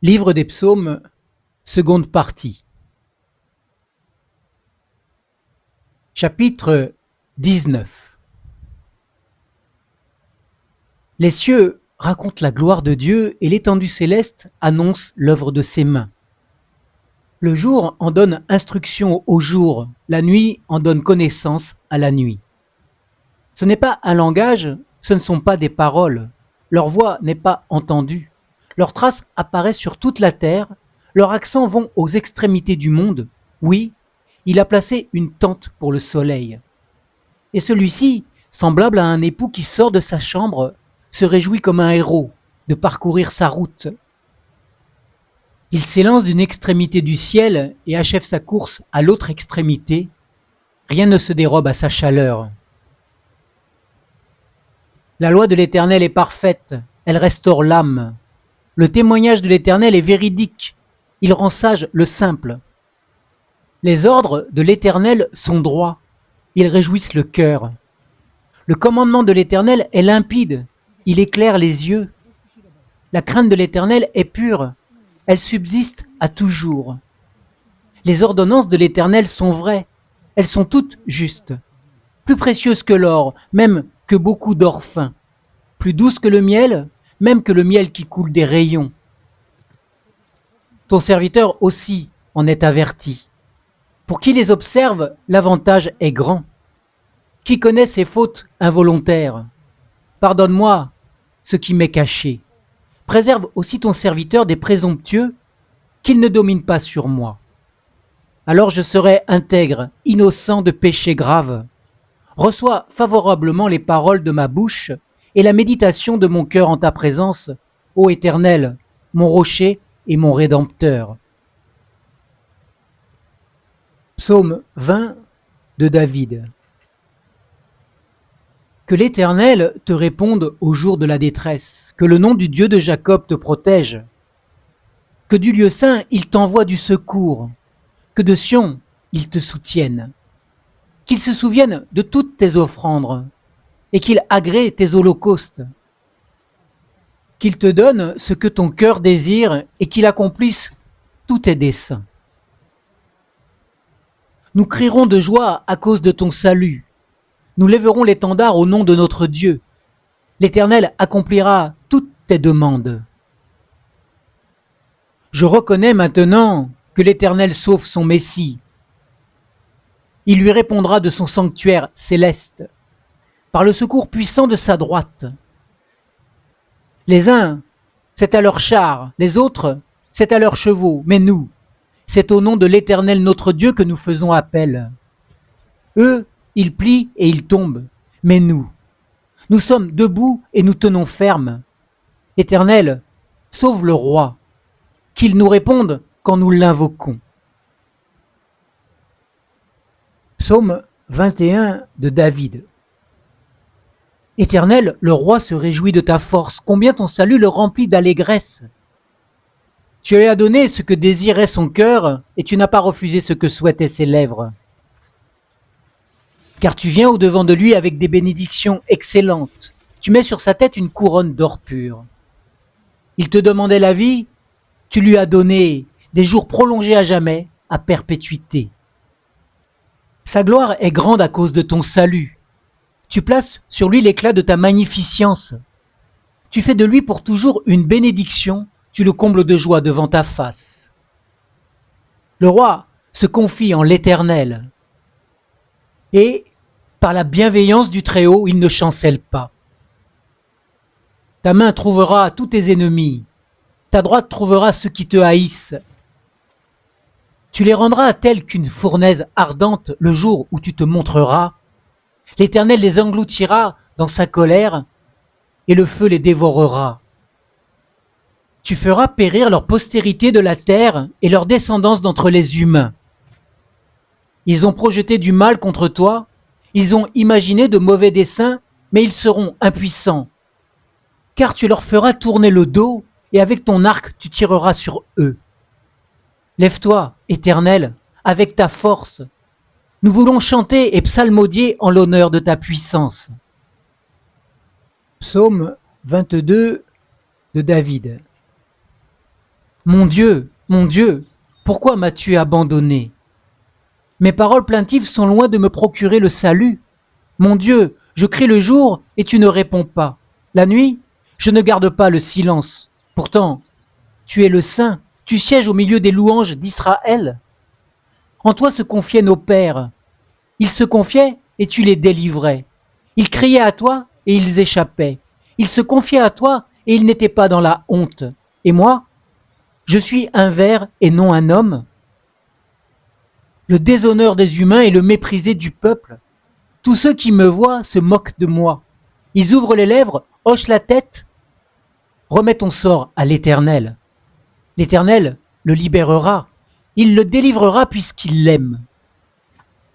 Livre des Psaumes, seconde partie. Chapitre 19. Les cieux racontent la gloire de Dieu et l'étendue céleste annonce l'œuvre de ses mains. Le jour en donne instruction au jour, la nuit en donne connaissance à la nuit. Ce n'est pas un langage, ce ne sont pas des paroles, leur voix n'est pas entendue. Leurs traces apparaissent sur toute la terre, leurs accents vont aux extrémités du monde. Oui, il a placé une tente pour le soleil. Et celui-ci, semblable à un époux qui sort de sa chambre, se réjouit comme un héros de parcourir sa route. Il s'élance d'une extrémité du ciel et achève sa course à l'autre extrémité. Rien ne se dérobe à sa chaleur. La loi de l'Éternel est parfaite, elle restaure l'âme. Le témoignage de l'Éternel est véridique, il rend sage le simple. Les ordres de l'Éternel sont droits, ils réjouissent le cœur. Le commandement de l'Éternel est limpide, il éclaire les yeux. La crainte de l'Éternel est pure, elle subsiste à toujours. Les ordonnances de l'Éternel sont vraies, elles sont toutes justes. Plus précieuses que l'or, même que beaucoup d'or fin. Plus douces que le miel, même que le miel qui coule des rayons. Ton serviteur aussi en est averti. Pour qui les observe, l'avantage est grand. Qui connaît ses fautes involontaires? Pardonne-moi ce qui m'est caché. Préserve aussi ton serviteur des présomptueux, qu'il ne domine pas sur moi. Alors je serai intègre, innocent de péché grave. Reçois favorablement les paroles de ma bouche et la méditation de mon cœur en ta présence, ô Éternel, mon rocher et mon rédempteur. Psaume 20 de David. Que l'Éternel te réponde au jour de la détresse, que le nom du Dieu de Jacob te protège, que du lieu saint il t'envoie du secours, que de Sion il te soutienne, qu'il se souvienne de toutes tes offrandes et qu'il agrée tes holocaustes, qu'il te donne ce que ton cœur désire et qu'il accomplisse tous tes desseins. Nous crierons de joie à cause de ton salut. Nous lèverons l'étendard au nom de notre Dieu. L'Éternel accomplira toutes tes demandes. Je reconnais maintenant que l'Éternel sauve son Messie. Il lui répondra de son sanctuaire céleste, par le secours puissant de sa droite. Les uns, c'est à leurs chars, les autres, c'est à leurs chevaux, mais nous, c'est au nom de l'Éternel notre Dieu que nous faisons appel. Eux, ils plient et ils tombent, mais nous sommes debout et nous tenons ferme. Éternel, sauve le roi, qu'il nous réponde quand nous l'invoquons. Psaume 21 de David. Éternel, le roi se réjouit de ta force, combien ton salut le remplit d'allégresse. Tu lui as donné ce que désirait son cœur, et tu n'as pas refusé ce que souhaitaient ses lèvres. Car tu viens au-devant de lui avec des bénédictions excellentes. Tu mets sur sa tête une couronne d'or pur. Il te demandait la vie, tu lui as donné des jours prolongés à jamais, à perpétuité. Sa gloire est grande à cause de ton salut. Tu places sur lui l'éclat de ta magnificence. Tu fais de lui pour toujours une bénédiction, tu le combles de joie devant ta face. Le roi se confie en l'Éternel. Et par la bienveillance du Très-Haut, il ne chancelle pas. Ta main trouvera tous tes ennemis, ta droite trouvera ceux qui te haïssent. Tu les rendras tels qu'une fournaise ardente le jour où tu te montreras. L'Éternel les engloutira dans sa colère et le feu les dévorera. Tu feras périr leur postérité de la terre et leur descendance d'entre les humains. Ils ont projeté du mal contre toi, ils ont imaginé de mauvais desseins, mais ils seront impuissants. Car tu leur feras tourner le dos, et avec ton arc tu tireras sur eux. Lève-toi, Éternel, avec ta force. Nous voulons chanter et psalmodier en l'honneur de ta puissance. Psaume 22 de David. Mon Dieu, pourquoi m'as-tu abandonné? Mes paroles plaintives sont loin de me procurer le salut. Mon Dieu, je crie le jour et tu ne réponds pas. La nuit, je ne garde pas le silence. Pourtant, tu es le Saint, tu sièges au milieu des louanges d'Israël. En toi se confiaient nos pères. Ils se confiaient et tu les délivrais. Ils criaient à toi et ils échappaient. Ils se confiaient à toi et ils n'étaient pas dans la honte. Et moi, je suis un ver et non un homme. Le déshonneur des humains et le méprisé du peuple. Tous ceux qui me voient se moquent de moi. Ils ouvrent les lèvres, hochent la tête. Remets ton sort à l'Éternel. L'Éternel le libérera. Il le délivrera puisqu'il l'aime.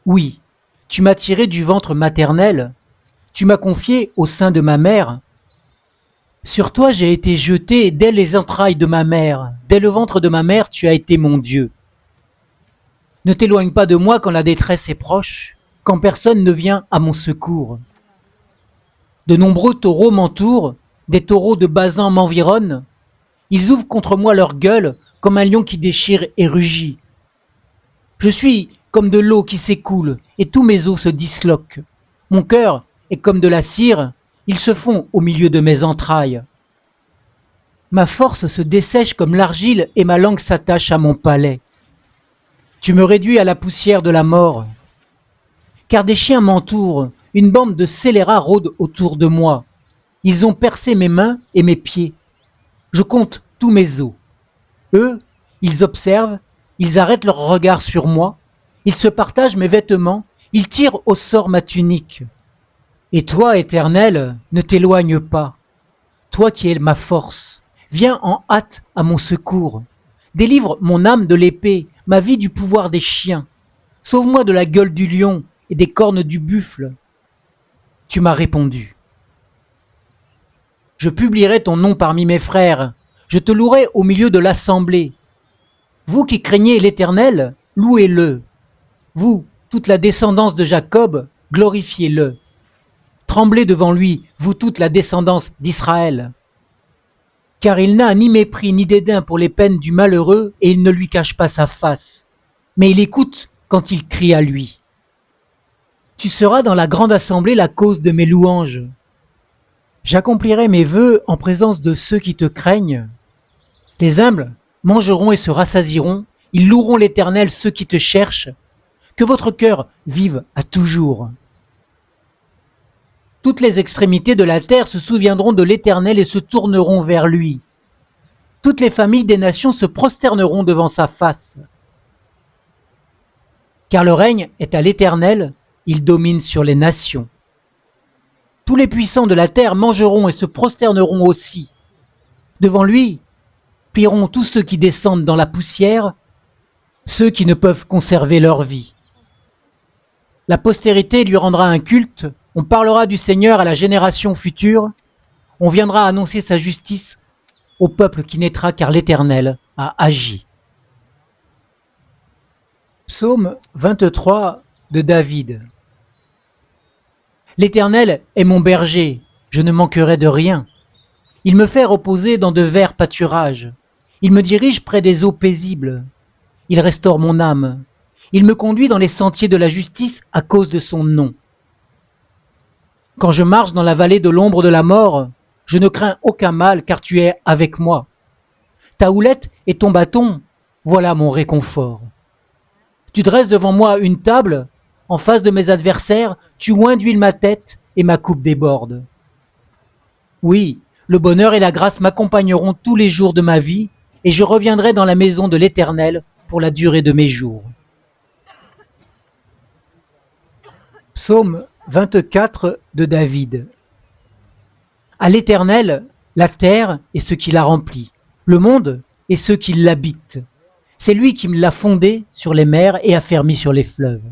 Oui, tu m'as tiré du ventre maternel. Tu m'as confié au sein de ma mère. Sur toi j'ai été jeté dès les entrailles de ma mère. Dès le ventre de ma mère, tu as été mon Dieu. Ne t'éloigne pas de moi quand la détresse est proche, quand personne ne vient à mon secours. De nombreux taureaux m'entourent, des taureaux de Basan m'environnent. Ils ouvrent contre moi leur gueule comme un lion qui déchire et rugit. Je suis comme de l'eau qui s'écoule et tous mes os se disloquent. Mon cœur est comme de la cire, ils se fond au milieu de mes entrailles. Ma force se dessèche comme l'argile et ma langue s'attache à mon palais. Tu me réduis à la poussière de la mort. Car des chiens m'entourent, une bande de scélérats rôde autour de moi. Ils ont percé mes mains et mes pieds. Je compte tous mes os. Eux, ils observent, ils arrêtent leur regard sur moi, ils se partagent mes vêtements, ils tirent au sort ma tunique. Et toi, Éternel, ne t'éloigne pas. Toi qui es ma force, viens en hâte à mon secours. Délivre mon âme de l'épée, ma vie du pouvoir des chiens. Sauve-moi de la gueule du lion et des cornes du buffle. Tu m'as répondu. Je publierai ton nom parmi mes frères, je te louerai au milieu de l'assemblée. Vous qui craignez l'Éternel, louez-le. Vous, toute la descendance de Jacob, glorifiez-le. Tremblez devant lui, vous toute la descendance d'Israël. Car il n'a ni mépris ni dédain pour les peines du malheureux et il ne lui cache pas sa face. Mais il écoute quand il crie à lui. Tu seras dans la grande assemblée la cause de mes louanges. J'accomplirai mes vœux en présence de ceux qui te craignent. Les humbles mangeront et se rassasieront, ils loueront l'Éternel ceux qui te cherchent. Que votre cœur vive à toujours. Toutes les extrémités de la terre se souviendront de l'Éternel et se tourneront vers lui. Toutes les familles des nations se prosterneront devant sa face. Car le règne est à l'Éternel, il domine sur les nations. Tous les puissants de la terre mangeront et se prosterneront aussi. Devant lui, plieront tous ceux qui descendent dans la poussière, ceux qui ne peuvent conserver leur vie. La postérité lui rendra un culte, on parlera du Seigneur à la génération future, on viendra annoncer sa justice au peuple qui naîtra car l'Éternel a agi. Psaume 23 de David. L'Éternel est mon berger, je ne manquerai de rien. Il me fait reposer dans de verts pâturages. Il me dirige près des eaux paisibles. Il restaure mon âme. Il me conduit dans les sentiers de la justice à cause de son nom. Quand je marche dans la vallée de l'ombre de la mort, je ne crains aucun mal car tu es avec moi. Ta houlette et ton bâton, voilà mon réconfort. Tu dresses devant moi une table, en face de mes adversaires, tu oins d'huile ma tête et ma coupe déborde. Oui, le bonheur et la grâce m'accompagneront tous les jours de ma vie et je reviendrai dans la maison de l'Éternel pour la durée de mes jours. Psaume 24 de David. À l'Éternel, la terre et ce qui la remplit, le monde et ceux qui l'habitent. C'est lui qui me l'a fondé sur les mers et affermi sur les fleuves.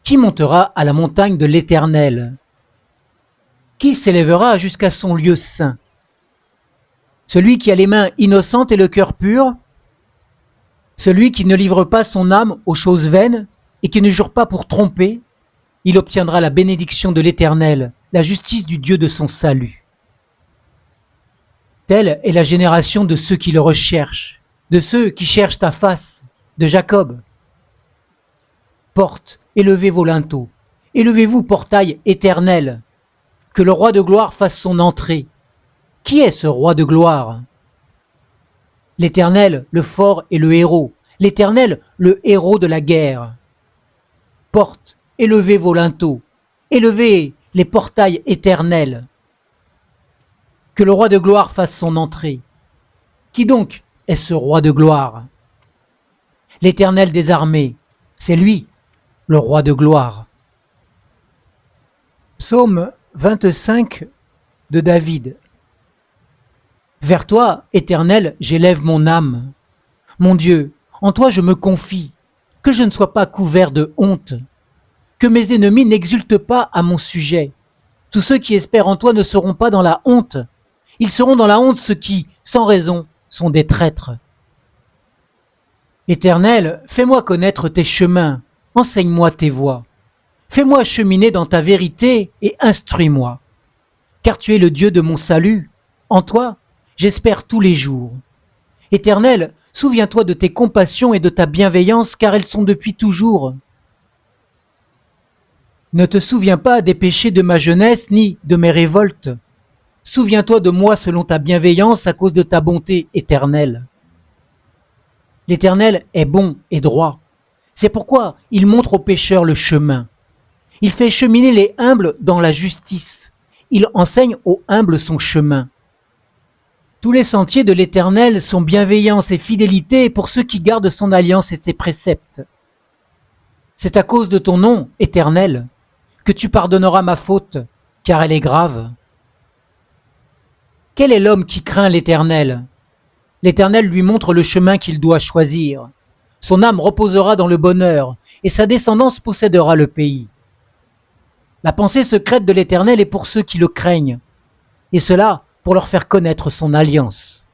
Qui montera à la montagne de l'Éternel? Qui s'élèvera jusqu'à son lieu saint? Celui qui a les mains innocentes et le cœur pur? Celui qui ne livre pas son âme aux choses vaines et qui ne jure pas pour tromper? Il obtiendra la bénédiction de l'Éternel, la justice du Dieu de son salut. Telle est la génération de ceux qui le recherchent, de ceux qui cherchent ta face, de Jacob. Porte, élevez vos linteaux, élevez-vous, portail éternel, que le roi de gloire fasse son entrée. Qui est ce roi de gloire? L'Éternel, le fort et le héros, l'Éternel, le héros de la guerre. Porte, élevez vos linteaux, élevez les portails éternels. Que le roi de gloire fasse son entrée. Qui donc est ce roi de gloire? L'Éternel des armées, c'est lui, le roi de gloire. Psaume 25 de David. Vers toi, Éternel, j'élève mon âme. Mon Dieu, en toi je me confie, que je ne sois pas couvert de honte, que mes ennemis n'exultent pas à mon sujet. Tous ceux qui espèrent en toi ne seront pas dans la honte. Ils seront dans la honte ceux qui, sans raison, sont des traîtres. Éternel, fais-moi connaître tes chemins, enseigne-moi tes voies. Fais-moi cheminer dans ta vérité et instruis-moi. Car tu es le Dieu de mon salut. En toi, j'espère tous les jours. Éternel, souviens-toi de tes compassions et de ta bienveillance, car elles sont depuis toujours. Ne te souviens pas des péchés de ma jeunesse, ni de mes révoltes. Souviens-toi de moi selon ta bienveillance à cause de ta bonté éternelle. L'Éternel est bon et droit. C'est pourquoi il montre aux pécheurs le chemin. Il fait cheminer les humbles dans la justice. Il enseigne aux humbles son chemin. Tous les sentiers de l'Éternel sont bienveillance et fidélité pour ceux qui gardent son alliance et ses préceptes. C'est à cause de ton nom, Éternel, que tu pardonneras ma faute, car elle est grave. Quel est l'homme qui craint l'Éternel? L'Éternel lui montre le chemin qu'il doit choisir. Son âme reposera dans le bonheur, et sa descendance possédera le pays. La pensée secrète de l'Éternel est pour ceux qui le craignent, et cela pour leur faire connaître son alliance.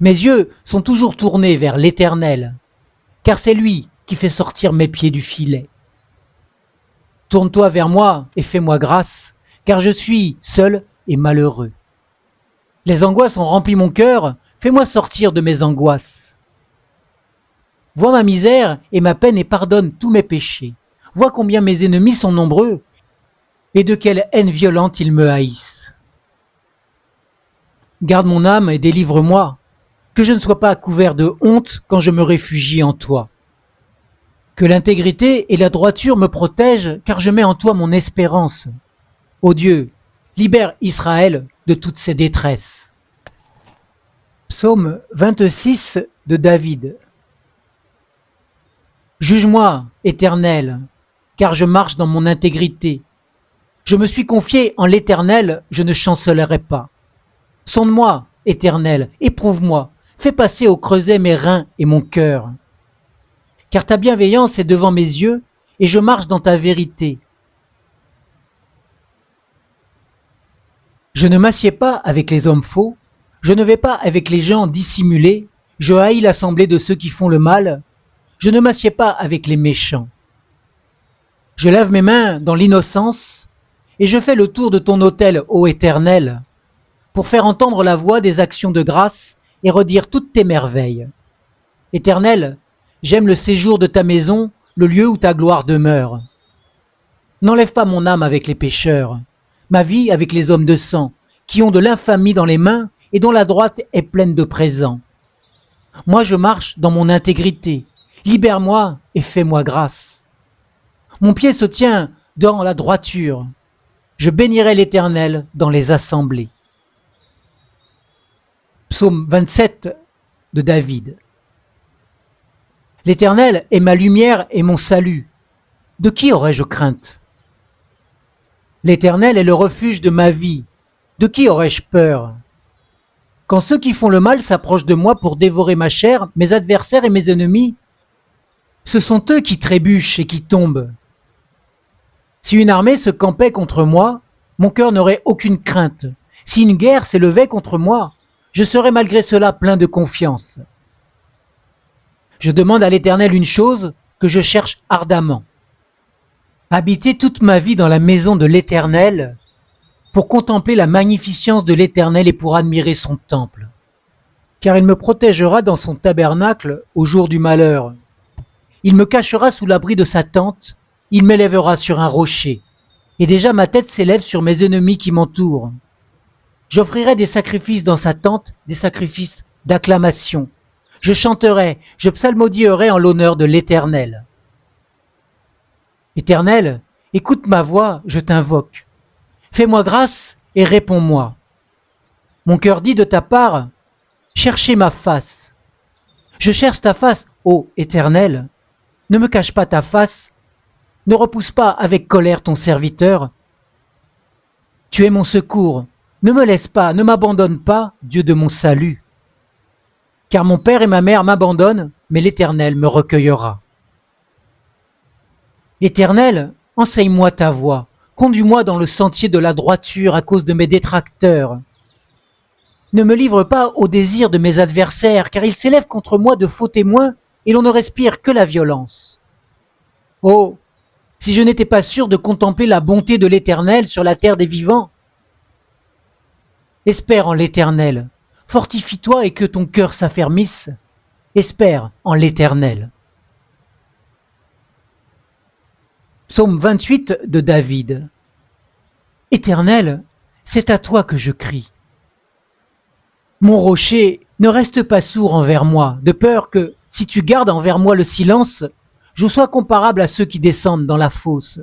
Mes yeux sont toujours tournés vers l'Éternel, car c'est lui qui fait sortir mes pieds du filet. Tourne-toi vers moi et fais-moi grâce, car je suis seul et malheureux. Les angoisses ont rempli mon cœur, fais-moi sortir de mes angoisses. Vois ma misère et ma peine et pardonne tous mes péchés. Vois combien mes ennemis sont nombreux et de quelle haine violente ils me haïssent. Garde mon âme et délivre-moi, que je ne sois pas couvert de honte quand je me réfugie en toi. Que l'intégrité et la droiture me protègent, car je mets en toi mon espérance. Ô Dieu, libère Israël de toutes ses détresses. Psaume 26 de David. Juge-moi, Éternel, car je marche dans mon intégrité. Je me suis confié en l'Éternel, je ne chancellerai pas. Sonde-moi, Éternel, éprouve-moi, fais passer au creuset mes reins et mon cœur. Car ta bienveillance est devant mes yeux, et je marche dans ta vérité. Je ne m'assieds pas avec les hommes faux, je ne vais pas avec les gens dissimulés, je haïs l'assemblée de ceux qui font le mal, je ne m'assieds pas avec les méchants. Je lève mes mains dans l'innocence, et je fais le tour de ton autel, ô Éternel, pour faire entendre la voix des actions de grâce et redire toutes tes merveilles. Éternel, j'aime le séjour de ta maison, le lieu où ta gloire demeure. N'enlève pas mon âme avec les pécheurs, ma vie avec les hommes de sang, qui ont de l'infamie dans les mains et dont la droite est pleine de présents. Moi je marche dans mon intégrité, libère-moi et fais-moi grâce. Mon pied se tient dans la droiture, je bénirai l'Éternel dans les assemblées. Psaume 27 de David. L'Éternel est ma lumière et mon salut. De qui aurais-je crainte? L'Éternel est le refuge de ma vie. De qui aurais-je peur? Quand ceux qui font le mal s'approchent de moi pour dévorer ma chair, mes adversaires et mes ennemis, ce sont eux qui trébuchent et qui tombent. Si une armée se campait contre moi, mon cœur n'aurait aucune crainte. Si une guerre s'élevait contre moi, je serais malgré cela plein de confiance. Je demande à l'Éternel une chose que je cherche ardemment. Habiter toute ma vie dans la maison de l'Éternel pour contempler la magnificence de l'Éternel et pour admirer son temple. Car il me protégera dans son tabernacle au jour du malheur. Il me cachera sous l'abri de sa tente, il m'élèvera sur un rocher. Et déjà ma tête s'élève sur mes ennemis qui m'entourent. J'offrirai des sacrifices dans sa tente, des sacrifices d'acclamation. Je chanterai, je psalmodierai en l'honneur de l'Éternel. Éternel, écoute ma voix, je t'invoque. Fais-moi grâce et réponds-moi. Mon cœur dit de ta part, cherchez ma face. Je cherche ta face, ô Éternel. Ne me cache pas ta face. Ne repousse pas avec colère ton serviteur. Tu es mon secours. Ne me laisse pas, ne m'abandonne pas, Dieu de mon salut. Car mon père et ma mère m'abandonnent, mais l'Éternel me recueillera. Éternel, enseigne-moi ta voie. Conduis-moi dans le sentier de la droiture à cause de mes détracteurs. Ne me livre pas au désir de mes adversaires, car ils s'élèvent contre moi de faux témoins et l'on ne respire que la violence. Oh, si je n'étais pas sûr de contempler la bonté de l'Éternel sur la terre des vivants. Espère en l'Éternel, fortifie-toi et que ton cœur s'affermisse. Espère en l'Éternel. Psaume 28 de David. Éternel, c'est à toi que je crie. Mon rocher, ne reste pas sourd envers moi, de peur que, si tu gardes envers moi le silence, je sois comparable à ceux qui descendent dans la fosse.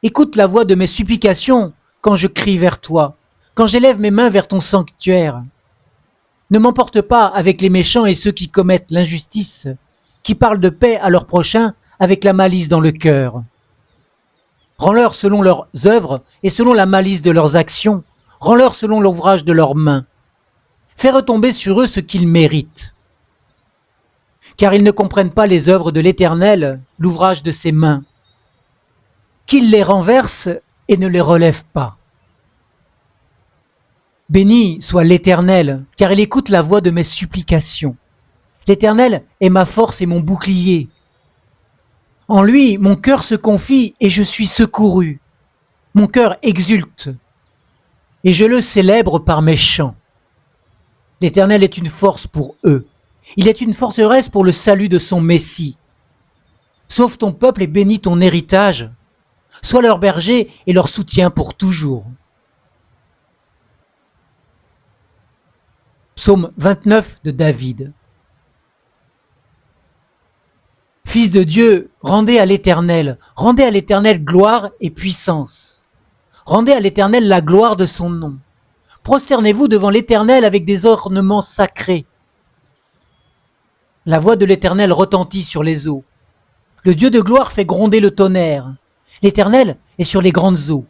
Écoute la voix de mes supplications quand je crie vers toi, quand j'élève mes mains vers ton sanctuaire. Ne m'emporte pas avec les méchants et ceux qui commettent l'injustice, qui parlent de paix à leur prochain avec la malice dans le cœur. Rends-leur selon leurs œuvres et selon la malice de leurs actions. Rends-leur selon l'ouvrage de leurs mains. Fais retomber sur eux ce qu'ils méritent. Car ils ne comprennent pas les œuvres de l'Éternel, l'ouvrage de ses mains. Qu'ils les renversent et ne les relèvent pas. Béni soit l'Éternel, car il écoute la voix de mes supplications. L'Éternel est ma force et mon bouclier. En lui, mon cœur se confie et je suis secouru. Mon cœur exulte et je le célèbre par mes chants. L'Éternel est une force pour eux. Il est une forteresse pour le salut de son Messie. Sauve ton peuple et bénis ton héritage. Sois leur berger et leur soutien pour toujours. Psaume 29 de David. Fils de Dieu, rendez à l'Éternel gloire et puissance. Rendez à l'Éternel la gloire de son nom. Prosternez-vous devant l'Éternel avec des ornements sacrés. La voix de l'Éternel retentit sur les eaux. Le Dieu de gloire fait gronder le tonnerre. L'Éternel est sur les grandes eaux.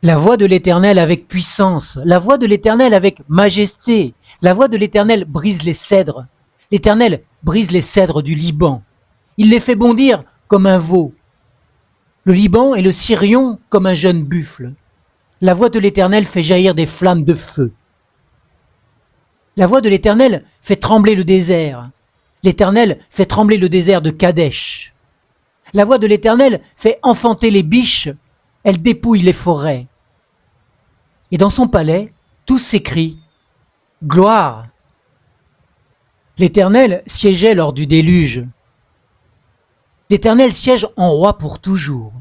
La voix de l'Éternel avec puissance, la voix de l'Éternel avec majesté, la voix de l'Éternel brise les cèdres. L'Éternel brise les cèdres du Liban. Il les fait bondir comme un veau. Le Liban et le Sirion comme un jeune buffle. La voix de l'Éternel fait jaillir des flammes de feu. La voix de l'Éternel fait trembler le désert. L'Éternel fait trembler le désert de Kadesh. La voix de l'Éternel fait enfanter les biches. Elle dépouille les forêts. Et dans son palais, tous s'écrient « Gloire !» L'Éternel siégeait lors du déluge. L'Éternel siège en roi pour toujours.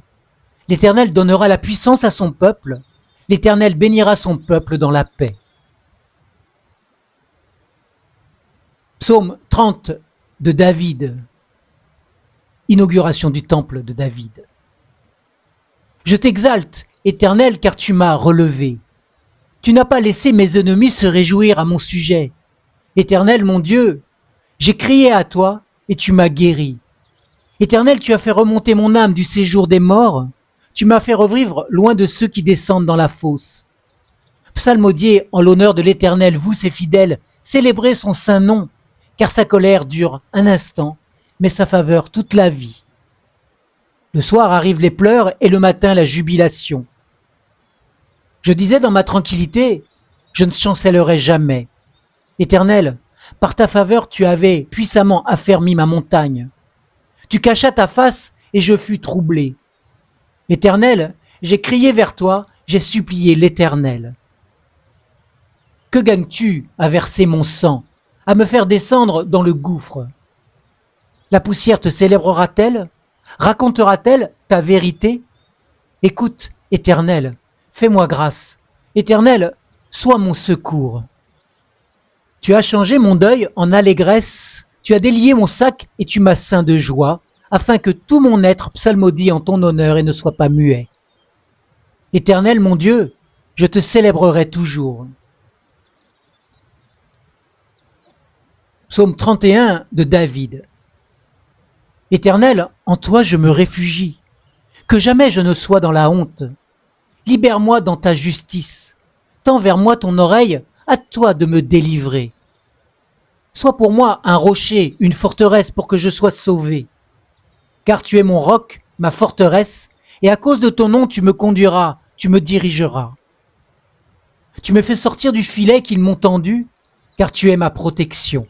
L'Éternel donnera la puissance à son peuple. L'Éternel bénira son peuple dans la paix. Psaume 30 de David. Inauguration du temple de David. Je t'exalte, Éternel, car tu m'as relevé. Tu n'as pas laissé mes ennemis se réjouir à mon sujet. Éternel, mon Dieu, j'ai crié à toi et tu m'as guéri. Éternel, tu as fait remonter mon âme du séjour des morts. Tu m'as fait revivre loin de ceux qui descendent dans la fosse. Psalmodiez en l'honneur de l'Éternel, vous ses fidèles, célébrez son saint nom, car sa colère dure un instant, mais sa faveur toute la vie. Le soir arrivent les pleurs et le matin la jubilation. Je disais dans ma tranquillité, je ne chancellerai jamais. Éternel, par ta faveur tu avais puissamment affermi ma montagne. Tu cachas ta face et je fus troublé. Éternel, j'ai crié vers toi, j'ai supplié l'Éternel. Que gagnes-tu à verser mon sang, à me faire descendre dans le gouffre? La poussière te célébrera-t-elle? Racontera-t-elle ta vérité? Écoute, Éternel, fais-moi grâce. Éternel, sois mon secours. Tu as changé mon deuil en allégresse, tu as délié mon sac et tu m'as ceint de joie, afin que tout mon être psalmodie en ton honneur et ne soit pas muet. Éternel mon Dieu, je te célébrerai toujours. Psaume 31 de David. Éternel, en toi je me réfugie, que jamais je ne sois dans la honte. Libère-moi dans ta justice, tends vers moi ton oreille, à toi de me délivrer. Sois pour moi un rocher, une forteresse pour que je sois sauvé. Car tu es mon roc, ma forteresse, et à cause de ton nom tu me conduiras, tu me dirigeras. Tu me fais sortir du filet qu'ils m'ont tendu, car tu es ma protection.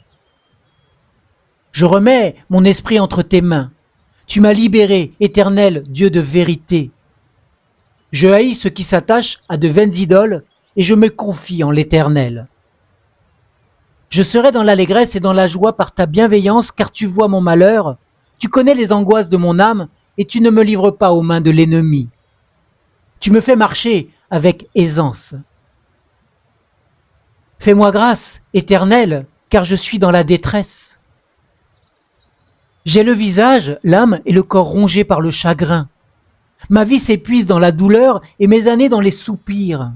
Je remets mon esprit entre tes mains. Tu m'as libéré, Éternel, Dieu de vérité. Je haïs ceux qui s'attachent à de vaines idoles, et je me confie en l'Éternel. Je serai dans l'allégresse et dans la joie par ta bienveillance, car tu vois mon malheur, tu connais les angoisses de mon âme, et tu ne me livres pas aux mains de l'ennemi. Tu me fais marcher avec aisance. Fais-moi grâce, Éternel, car je suis dans la détresse. J'ai le visage, l'âme et le corps rongés par le chagrin. Ma vie s'épuise dans la douleur et mes années dans les soupirs.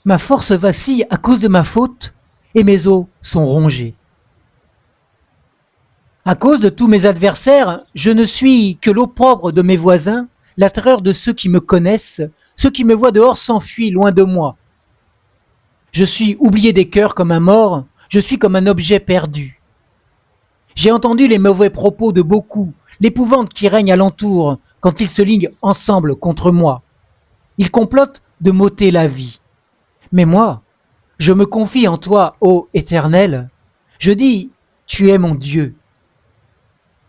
Ma force vacille à cause de ma faute et mes os sont rongés. À cause de tous mes adversaires, je ne suis que l'opprobre de mes voisins, la terreur de ceux qui me connaissent, ceux qui me voient dehors s'enfuient loin de moi. Je suis oublié des cœurs comme un mort, je suis comme un objet perdu. J'ai entendu les mauvais propos de beaucoup, l'épouvante qui règne alentour quand ils se liguent ensemble contre moi. Ils complotent de m'ôter la vie. Mais moi, je me confie en toi, ô Éternel. Je dis, tu es mon Dieu.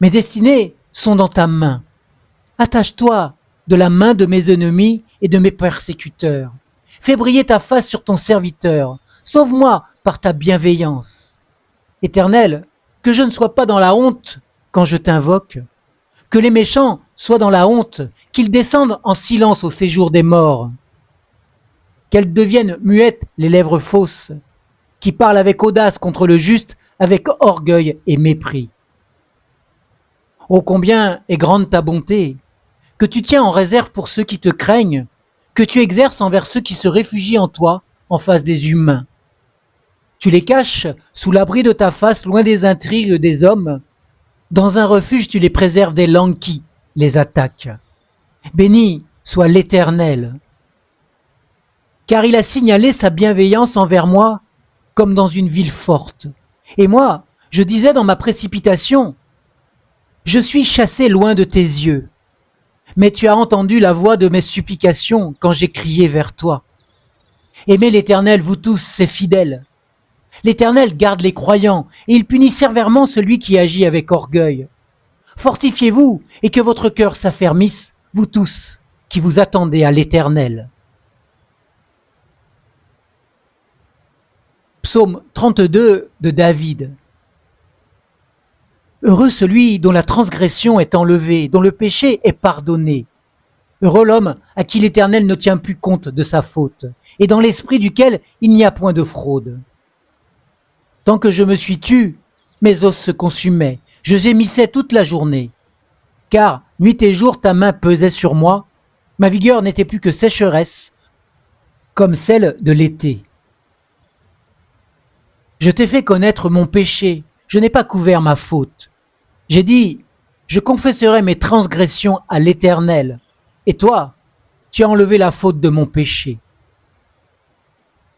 Mes destinées sont dans ta main. Attache-toi de la main de mes ennemis et de mes persécuteurs. Fais briller ta face sur ton serviteur. Sauve-moi par ta bienveillance. Éternel, que je ne sois pas dans la honte quand je t'invoque. Que les méchants soient dans la honte, qu'ils descendent en silence au séjour des morts. Qu'elles deviennent muettes les lèvres fausses, qui parlent avec audace contre le juste, avec orgueil et mépris. Ô combien est grande ta bonté, que tu tiens en réserve pour ceux qui te craignent, que tu exerces envers ceux qui se réfugient en toi, en face des humains. Tu les caches sous l'abri de ta face, loin des intrigues des hommes. Dans un refuge, tu les préserves des langues qui les attaquent. Béni soit l'Éternel, car il a signalé sa bienveillance envers moi comme dans une ville forte. Et moi, je disais dans ma précipitation, je suis chassé loin de tes yeux, mais tu as entendu la voix de mes supplications quand j'ai crié vers toi. Aimez l'Éternel, vous tous, ses fidèles. L'Éternel garde les croyants, et il punit sévèrement celui qui agit avec orgueil. Fortifiez-vous, et que votre cœur s'affermisse, vous tous, qui vous attendez à l'Éternel. Psaume 32 de David. Heureux celui dont la transgression est enlevée, dont le péché est pardonné. Heureux l'homme à qui l'Éternel ne tient plus compte de sa faute, et dans l'esprit duquel il n'y a point de fraude. Tant que je me suis tu, mes os se consumaient, je gémissais toute la journée. Car, nuit et jour, ta main pesait sur moi, ma vigueur n'était plus que sécheresse, comme celle de l'été. Je t'ai fait connaître mon péché, je n'ai pas couvert ma faute. J'ai dit, je confesserai mes transgressions à l'Éternel, et toi, tu as enlevé la faute de mon péché.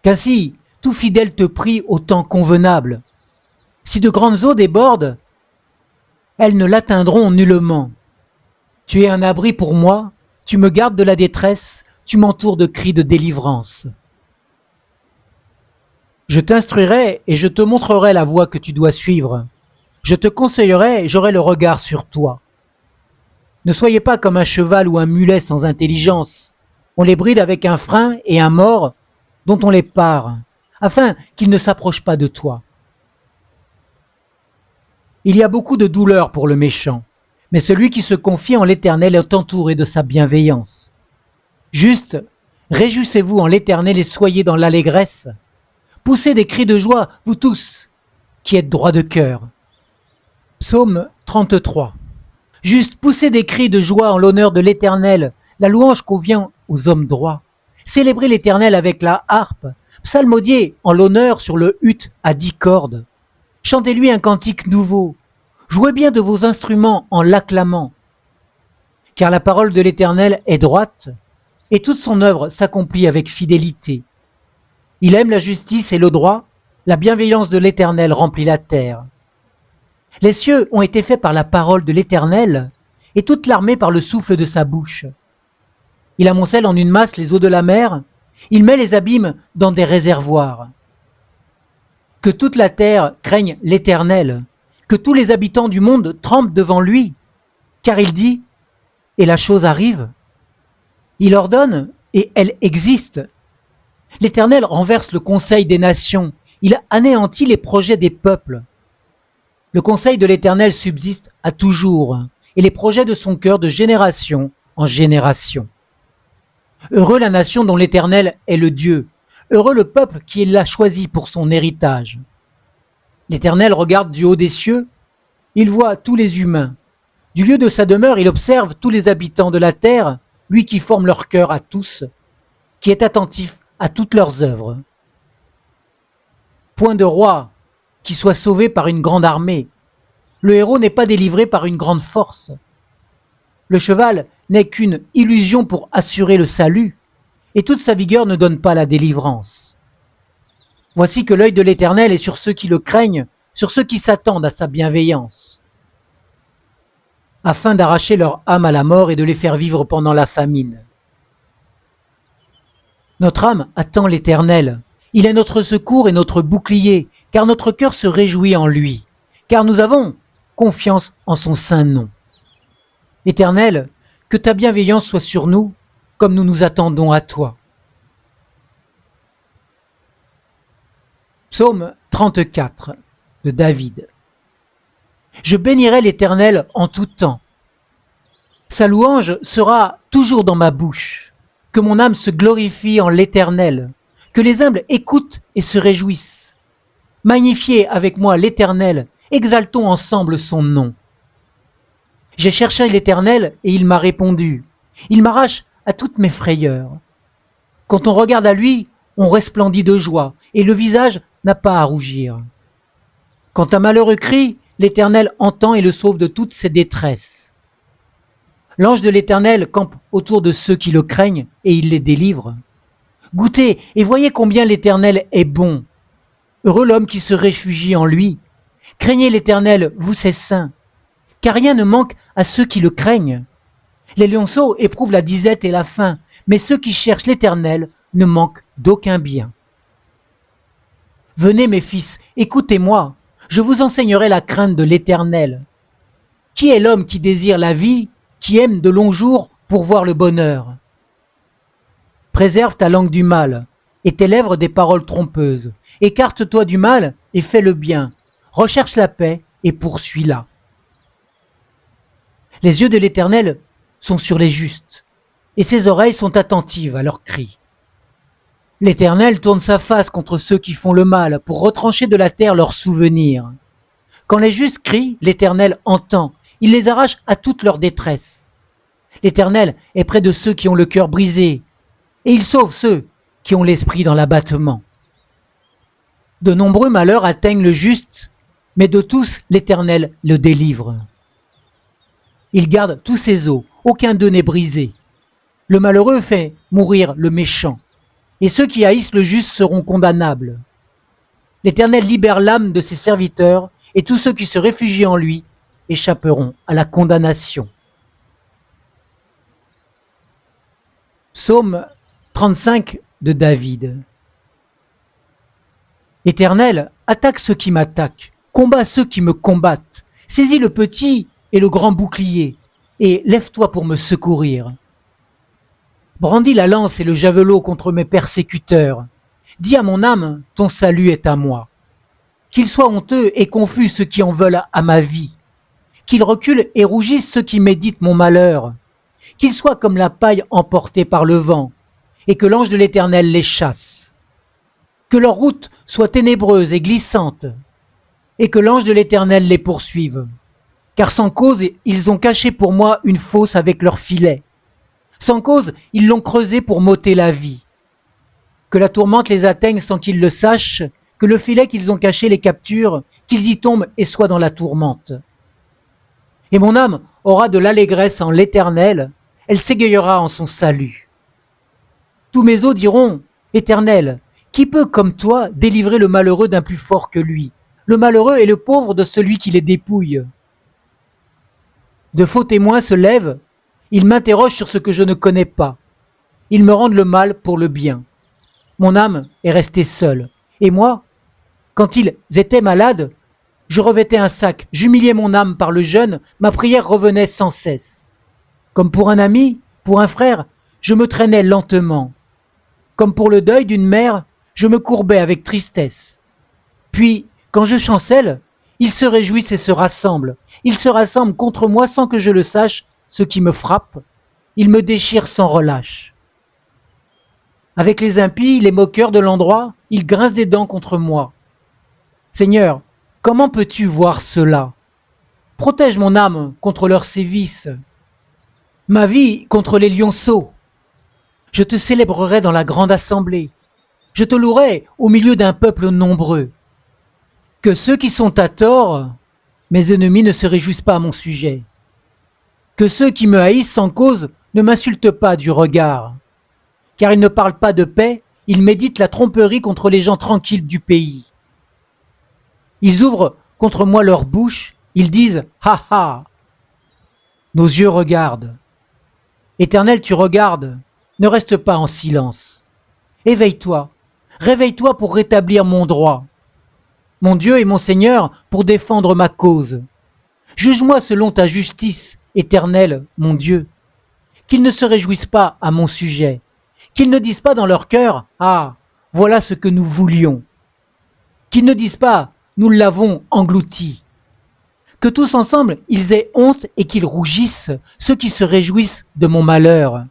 Qu'ainsi, tout fidèle te prie au temps convenable. Si de grandes eaux débordent, elles ne l'atteindront nullement. Tu es un abri pour moi, tu me gardes de la détresse, tu m'entoures de cris de délivrance. Je t'instruirai et je te montrerai la voie que tu dois suivre. Je te conseillerai et j'aurai le regard sur toi. Ne soyez pas comme un cheval ou un mulet sans intelligence, On les bride avec un frein et un mors dont on les pare, afin qu'ils ne s'approchent pas de toi. Il y a beaucoup de douleur pour le méchant, mais celui qui se confie en l'Éternel est entouré de sa bienveillance. Juste, réjouissez-vous en l'Éternel et soyez dans l'allégresse. Poussez des cris de joie, vous tous, qui êtes droits de cœur. Psaume 33. Juste, poussez des cris de joie en l'honneur de l'Éternel, la louange convient aux hommes droits. Célébrez l'Éternel avec la harpe, psalmodiez en l'honneur sur le huth à 10 cordes. Chantez-lui un cantique nouveau, jouez bien de vos instruments en l'acclamant. Car la parole de l'Éternel est droite, et toute son œuvre s'accomplit avec fidélité. Il aime la justice et le droit, la bienveillance de l'Éternel remplit la terre. Les cieux ont été faits par la parole de l'Éternel, et toute l'armée par le souffle de sa bouche. Il amoncelle en une masse les eaux de la mer, il met les abîmes dans des réservoirs. Que toute la terre craigne l'Éternel, que tous les habitants du monde tremblent devant lui, car il dit, et la chose arrive. Il ordonne, et elle existe. L'Éternel renverse le conseil des nations, il anéantit les projets des peuples. Le conseil de l'Éternel subsiste à toujours, et les projets de son cœur de génération en génération. Heureux la nation dont l'Éternel est le Dieu, heureux le peuple qui l'a choisi pour son héritage. L'Éternel regarde du haut des cieux, il voit tous les humains. Du lieu de sa demeure, il observe tous les habitants de la terre, lui qui forme leur cœur à tous, qui est attentif à toutes leurs œuvres. Point de roi qui soit sauvé par une grande armée. Le héros n'est pas délivré par une grande force. Le cheval n'est qu'une illusion pour assurer le salut, et toute sa vigueur ne donne pas la délivrance. Voici que l'œil de l'Éternel est sur ceux qui le craignent, sur ceux qui s'attendent à sa bienveillance, afin d'arracher leur âme à la mort et de les faire vivre pendant la famine. Notre âme attend l'Éternel. Il est notre secours et notre bouclier, car notre cœur se réjouit en lui, car nous avons confiance en son saint nom. Éternel, que ta bienveillance soit sur nous, comme nous nous attendons à toi. Psaume 34 de David. Je bénirai l'Éternel en tout temps. Sa louange sera toujours dans ma bouche. Que mon âme se glorifie en l'Éternel. Que les humbles écoutent et se réjouissent. Magnifiez avec moi l'Éternel, exaltons ensemble son nom. J'ai cherché l'Éternel et il m'a répondu. Il m'arrache à toutes mes frayeurs. Quand on regarde à lui, on resplendit de joie et le visage n'a pas à rougir. Quand un malheureux crie, l'Éternel entend et le sauve de toutes ses détresses. L'ange de l'Éternel campe autour de ceux qui le craignent et il les délivre. Goûtez et voyez combien l'Éternel est bon. Heureux l'homme qui se réfugie en lui. Craignez l'Éternel, vous ses saints, car rien ne manque à ceux qui le craignent. Les lionceaux éprouvent la disette et la faim, mais ceux qui cherchent l'Éternel ne manquent d'aucun bien. Venez mes fils, écoutez-moi, je vous enseignerai la crainte de l'Éternel. Qui est l'homme qui désire la vie, qui aime de longs jours pour voir le bonheur? Préserve ta langue du mal, et tes lèvres des paroles trompeuses. Écarte-toi du mal et fais le bien. Recherche la paix et poursuis-la. Les yeux de l'Éternel sont sur les justes, et ses oreilles sont attentives à leurs cris. L'Éternel tourne sa face contre ceux qui font le mal pour retrancher de la terre leurs souvenirs. Quand les justes crient, l'Éternel entend, il les arrache à toute leur détresse. L'Éternel est près de ceux qui ont le cœur brisé, et il sauve ceux qui ont l'esprit dans l'abattement. De nombreux malheurs atteignent le juste, mais de tous l'Éternel le délivre. Il garde tous ses os, aucun d'eux n'est brisé. Le malheureux fait mourir le méchant, et ceux qui haïssent le juste seront condamnables. L'Éternel libère l'âme de ses serviteurs, et tous ceux qui se réfugient en lui échapperont à la condamnation. Psaume 35 de David. Éternel, attaque ceux qui m'attaquent, combat ceux qui me combattent, saisis le petit et le grand bouclier, et lève-toi pour me secourir. Brandis la lance et le javelot contre mes persécuteurs. Dis à mon âme, ton salut est à moi. Qu'ils soient honteux et confus ceux qui en veulent à ma vie. Qu'ils reculent et rougissent ceux qui méditent mon malheur. Qu'ils soient comme la paille emportée par le vent, et que l'ange de l'Éternel les chasse. Que leur route soit ténébreuse et glissante, et que l'ange de l'Éternel les poursuive. Car sans cause, ils ont caché pour moi une fosse avec leurs filets. Sans cause, ils l'ont creusée pour m'ôter la vie. Que la tourmente les atteigne sans qu'ils le sachent, que le filet qu'ils ont caché les capture, qu'ils y tombent et soient dans la tourmente. Et mon âme aura de l'allégresse en l'Éternel, elle s'égayera en son salut. Tous mes os diront, Éternel, qui peut, comme toi, délivrer le malheureux d'un plus fort que lui, le malheureux et le pauvre de celui qui les dépouille? De faux témoins se lèvent, ils m'interrogent sur ce que je ne connais pas. Ils me rendent le mal pour le bien. Mon âme est restée seule. Et moi, quand ils étaient malades, je revêtais un sac, j'humiliais mon âme par le jeûne, ma prière revenait sans cesse. Comme pour un ami, pour un frère, je me traînais lentement. Comme pour le deuil d'une mère, je me courbais avec tristesse. Puis, quand je chancelle, ils se réjouissent et se rassemblent. Ils se rassemblent contre moi sans que je le sache, ceux qui me frappent. Ils me déchirent sans relâche. Avec les impies, les moqueurs de l'endroit, ils grincent des dents contre moi. Seigneur, comment peux-tu voir cela? Protège mon âme contre leurs sévices, ma vie contre les lionceaux. Je te célébrerai dans la grande assemblée. Je te louerai au milieu d'un peuple nombreux. Que ceux qui sont à tort, mes ennemis, ne se réjouissent pas à mon sujet. Que ceux qui me haïssent sans cause ne m'insultent pas du regard. Car ils ne parlent pas de paix, ils méditent la tromperie contre les gens tranquilles du pays. Ils ouvrent contre moi leur bouche, ils disent « Ha ha !» Nos yeux regardent. Éternel, tu regardes, ne reste pas en silence. Éveille-toi, réveille-toi pour rétablir mon droit. Mon Dieu et mon Seigneur, pour défendre ma cause. Juge-moi selon ta justice, Éternel, mon Dieu. Qu'ils ne se réjouissent pas à mon sujet, qu'ils ne disent pas dans leur cœur « Ah, voilà ce que nous voulions », qu'ils ne disent pas « Nous l'avons englouti ». Que tous ensemble ils aient honte et qu'ils rougissent, ceux qui se réjouissent de mon malheur.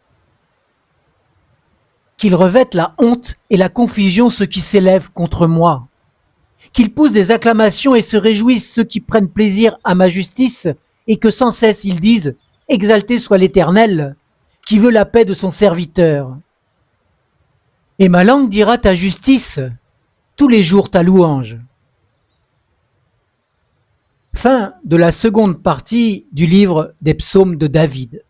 Qu'ils revêtent la honte et la confusion ceux qui s'élèvent contre moi. Qu'ils poussent des acclamations et se réjouissent ceux qui prennent plaisir à ma justice, et que sans cesse ils disent « Exalté soit l'Éternel, qui veut la paix de son serviteur. » Et ma langue dira ta justice, tous les jours ta louange. Fin de la seconde partie du livre des psaumes de David.